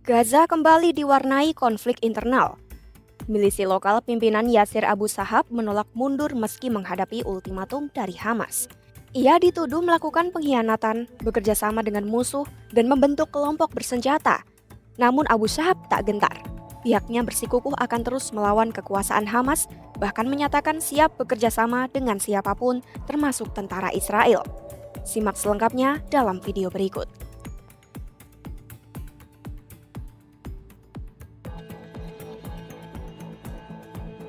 Gaza kembali diwarnai konflik internal. Milisi lokal pimpinan Yasir Abu Sahab menolak mundur meski menghadapi ultimatum dari Hamas. Ia dituduh melakukan pengkhianatan, bekerja sama dengan musuh, dan membentuk kelompok bersenjata. Namun Abu Sahab tak gentar. Pihaknya bersikukuh akan terus melawan kekuasaan Hamas, bahkan menyatakan siap bekerja sama dengan siapapun, termasuk tentara Israel. Simak selengkapnya dalam video berikut.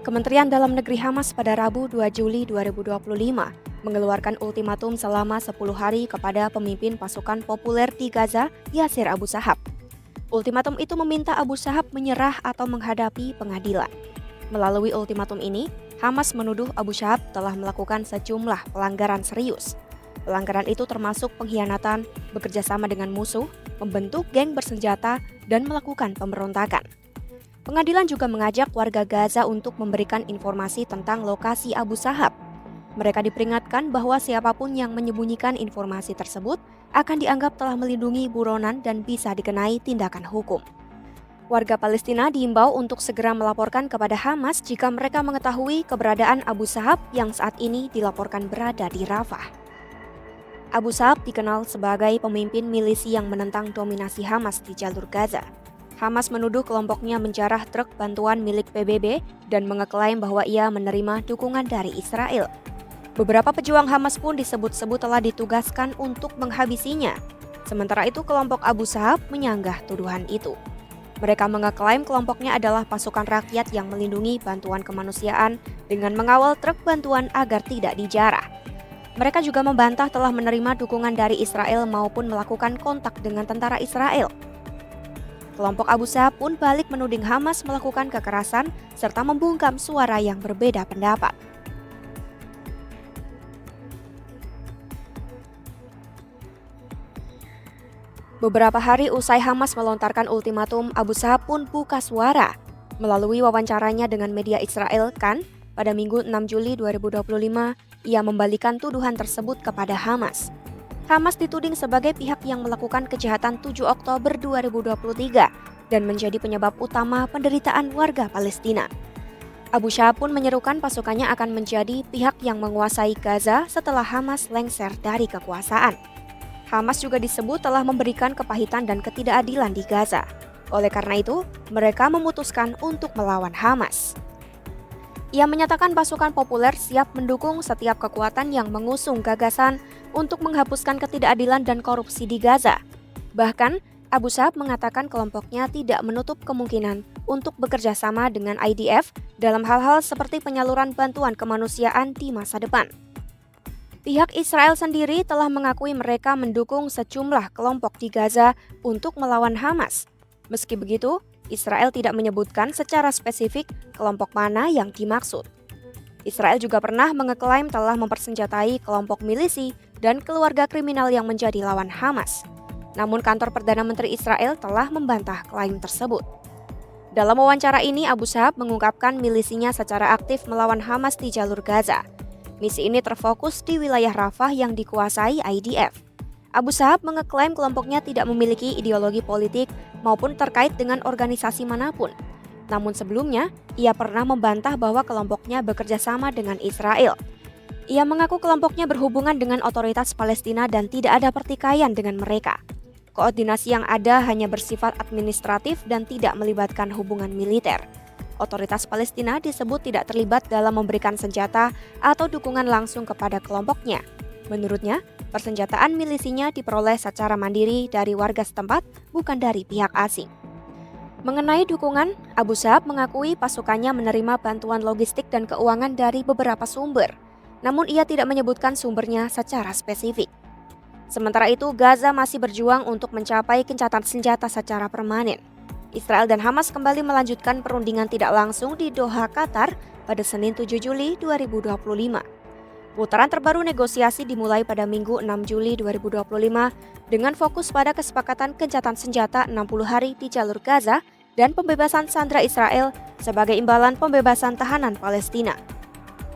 Kementerian Dalam Negeri Hamas pada Rabu 2 Juli 2025 mengeluarkan ultimatum selama 10 hari kepada pemimpin pasukan populer di Gaza, Yasir Abu Sahab. Ultimatum itu meminta Abu Sahab menyerah atau menghadapi pengadilan. Melalui ultimatum ini, Hamas menuduh Abu Sahab telah melakukan sejumlah pelanggaran serius. Pelanggaran itu termasuk pengkhianatan, bekerja sama dengan musuh, membentuk geng bersenjata, dan melakukan pemberontakan. Pengadilan juga mengajak warga Gaza untuk memberikan informasi tentang lokasi Abu Sahab. Mereka diperingatkan bahwa siapapun yang menyembunyikan informasi tersebut akan dianggap telah melindungi buronan dan bisa dikenai tindakan hukum. Warga Palestina diimbau untuk segera melaporkan kepada Hamas jika mereka mengetahui keberadaan Abu Sahab yang saat ini dilaporkan berada di Rafah. Abu Sahab dikenal sebagai pemimpin milisi yang menentang dominasi Hamas di jalur Gaza. Hamas menuduh kelompoknya menjarah truk bantuan milik PBB dan mengeklaim bahwa ia menerima dukungan dari Israel. Beberapa pejuang Hamas pun disebut-sebut telah ditugaskan untuk menghabisinya. Sementara itu kelompok Abu Sahab menyanggah tuduhan itu. Mereka mengeklaim kelompoknya adalah pasukan rakyat yang melindungi bantuan kemanusiaan dengan mengawal truk bantuan agar tidak dijarah. Mereka juga membantah telah menerima dukungan dari Israel maupun melakukan kontak dengan tentara Israel. Kelompok Abu Sahab pun balik menuding Hamas melakukan kekerasan serta membungkam suara yang berbeda pendapat. Beberapa hari usai Hamas melontarkan ultimatum, Abu Sahab pun buka suara. Melalui wawancaranya dengan media Israel, Kan, pada Minggu 6 Juli 2025, ia membalikan tuduhan tersebut kepada Hamas. Hamas dituding sebagai pihak yang melakukan kejahatan 7 Oktober 2023 dan menjadi penyebab utama penderitaan warga Palestina. Abu Sahab pun menyerukan pasukannya akan menjadi pihak yang menguasai Gaza setelah Hamas lengser dari kekuasaan. Hamas juga disebut telah memberikan kepahitan dan ketidakadilan di Gaza. Oleh karena itu, mereka memutuskan untuk melawan Hamas. Ia menyatakan pasukan populer siap mendukung setiap kekuatan yang mengusung gagasan untuk menghapuskan ketidakadilan dan korupsi di Gaza. Bahkan, Abu Sahab mengatakan kelompoknya tidak menutup kemungkinan untuk bekerja sama dengan IDF dalam hal-hal seperti penyaluran bantuan kemanusiaan di masa depan. Pihak Israel sendiri telah mengakui mereka mendukung sejumlah kelompok di Gaza untuk melawan Hamas. Meski begitu, Israel tidak menyebutkan secara spesifik kelompok mana yang dimaksud. Israel juga pernah mengeklaim telah mempersenjatai kelompok milisi dan keluarga kriminal yang menjadi lawan Hamas. Namun kantor Perdana Menteri Israel telah membantah klaim tersebut. Dalam wawancara ini, Abu Sahab mengungkapkan milisinya secara aktif melawan Hamas di jalur Gaza. Misi ini terfokus di wilayah Rafah yang dikuasai IDF. Abu Sahab mengeklaim kelompoknya tidak memiliki ideologi politik maupun terkait dengan organisasi manapun. Namun sebelumnya, ia pernah membantah bahwa kelompoknya bekerja sama dengan Israel. Ia mengaku kelompoknya berhubungan dengan otoritas Palestina dan tidak ada pertikaian dengan mereka. Koordinasi yang ada hanya bersifat administratif dan tidak melibatkan hubungan militer. Otoritas Palestina disebut tidak terlibat dalam memberikan senjata atau dukungan langsung kepada kelompoknya. Menurutnya, persenjataan milisinya diperoleh secara mandiri dari warga setempat, bukan dari pihak asing. Mengenai dukungan, Abu Sahab mengakui pasukannya menerima bantuan logistik dan keuangan dari beberapa sumber. Namun ia tidak menyebutkan sumbernya secara spesifik. Sementara itu, Gaza masih berjuang untuk mencapai gencatan senjata secara permanen. Israel dan Hamas kembali melanjutkan perundingan tidak langsung di Doha, Qatar pada Senin 7 Juli 2025. Putaran terbaru negosiasi dimulai pada Minggu 6 Juli 2025 dengan fokus pada kesepakatan gencatan senjata 60 hari di jalur Gaza dan pembebasan sandera Israel sebagai imbalan pembebasan tahanan Palestina.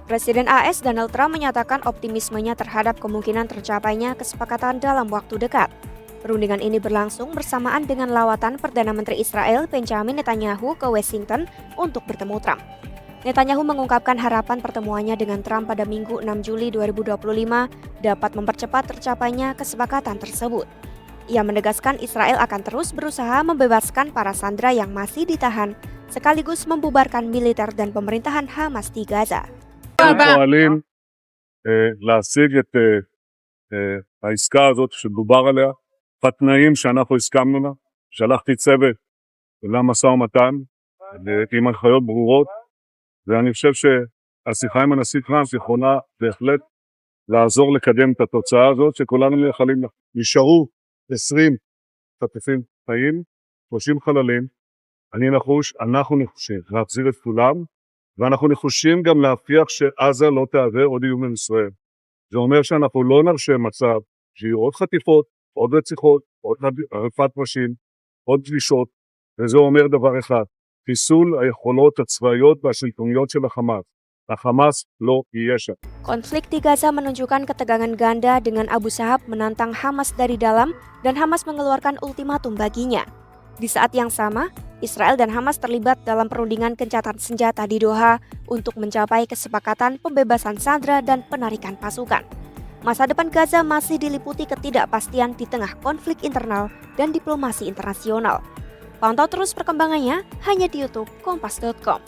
Presiden AS Donald Trump menyatakan optimismenya terhadap kemungkinan tercapainya kesepakatan dalam waktu dekat. Perundingan ini berlangsung bersamaan dengan lawatan Perdana Menteri Israel Benjamin Netanyahu ke Washington untuk bertemu Trump. Netanyahu mengungkapkan harapan pertemuannya dengan Trump pada Minggu 6 Juli 2025 dapat mempercepat tercapainya kesepakatan tersebut. Ia menegaskan Israel akan terus berusaha membebaskan para sandera yang masih ditahan, sekaligus membubarkan militer dan pemerintahan Hamas di Gaza. פועלים להשיג את העסקה הזאת שדובר עליה, בתנאים שאנחנו הסכמנו לה. שלחתי צוות למשא ומתן עם הנחיות ברורות, ואני חושב שהשיחה עם הנשיא טראמפ יכולה בהחלט לעזור לקדם את התוצאה הזאת שכולנו מייחלים לה. נשארו 20 חטופים חיים, 30 חללים. אנחנו נחושים להחזיר את כולם, ואנחנו נחושים גם להבטיח שעזה לא תהווה עוד איום על ישראל. זה אומר שאנחנו לא נרשה מצב שיהיו עוד חטיפות, עוד רציחות, עוד עריפת ראשים, עוד פלישות, וזה אומר דבר אחד, חיסול היכולות הצבאיות והשלטוניות של החמאס. החמאס לא יהיה שם. Konflik di Gaza menunjukkan ketegangan ganda dengan Abu Sahab menantang Hamas dari dalam dan Hamas mengeluarkan ultimatum baginya. Di saat yang sama, Israel dan Hamas terlibat dalam perundingan gencatan senjata di Doha untuk mencapai kesepakatan pembebasan sandera dan penarikan pasukan. Masa depan Gaza masih diliputi ketidakpastian di tengah konflik internal dan diplomasi internasional. Pantau terus perkembangannya hanya di YouTube Kompas.com.